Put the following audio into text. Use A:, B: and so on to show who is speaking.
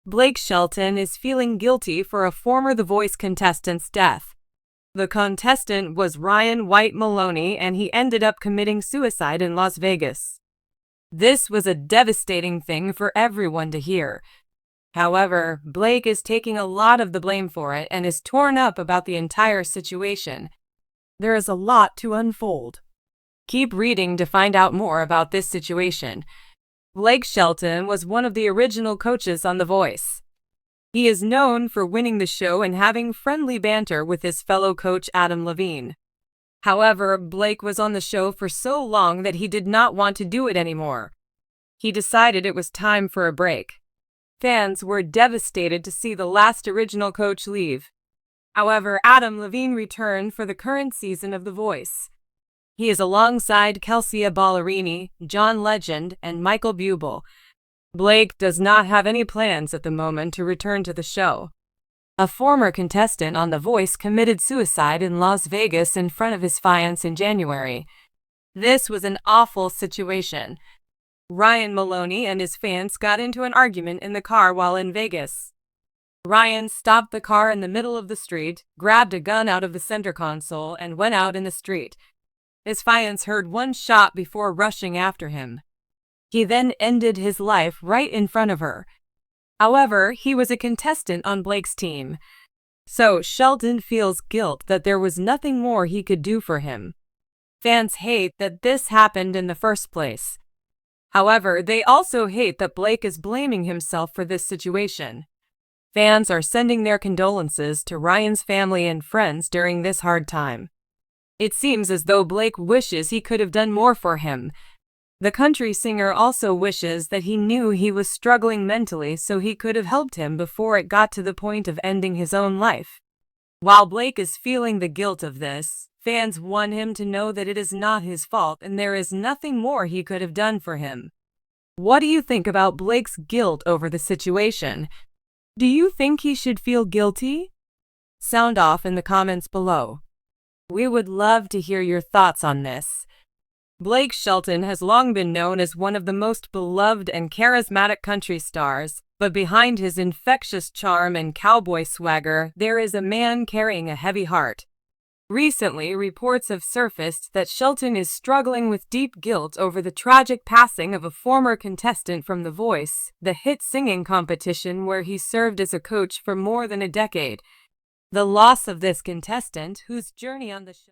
A: Blake Shelton is feeling guilty for a former The Voice contestant's death. The contestant was Ryan White Maloney, and he ended up committing suicide in Las Vegas. This was a devastating thing for everyone to hear. However, Blake is taking a lot of the blame for it and is torn up about the entire situation. There is a lot to unfold. Keep reading to find out more about this situation. Blake Shelton was one of the original coaches on The Voice. He is known for winning the show and having friendly banter with his fellow coach Adam Levine. However, Blake was on the show for so long that he did not want to do it anymore. He decided it was time for a break. Fans were devastated to see the last original coach leave. However, Adam Levine returned for the current season of The Voice. He is alongside Kelsea Ballerini, John Legend, and Michael Bublé. Blake does not have any plans at the moment to return to the show. A former contestant on The Voice committed suicide in Las Vegas in front of his fiancée in January. This was an awful situation. Ryan Maloney and his fans got into an argument in the car while in Vegas. Ryan stopped the car in the middle of the street, grabbed a gun out of the center console, and went out in the street. His fiancée heard one shot before rushing after him. He then ended his life right in front of her. However, he was a contestant on Blake's team, so Shelton feels guilt that there was nothing more he could do for him. Fans hate that this happened in the first place. However, they also hate that Blake is blaming himself for this situation. Fans are sending their condolences to Ryan's family and friends during this hard time. It seems as though Blake wishes he could have done more for him. The country singer also wishes that he knew he was struggling mentally so he could have helped him before it got to the point of ending his own life. While Blake is feeling the guilt of this, fans want him to know that it is not his fault and there is nothing more he could have done for him. What do you think about Blake's guilt over the situation? Do you think he should feel guilty? Sound off in the comments below. We would love to hear your thoughts on this. Blake Shelton has long been known as one of the most beloved and charismatic country stars, but behind his infectious charm and cowboy swagger, there is a man carrying a heavy heart. Recently, reports have surfaced that Shelton is struggling with deep guilt over the tragic passing of a former contestant from The Voice, the hit singing competition where he served as a coach for more than a decade. The loss of this contestant, whose journey on the show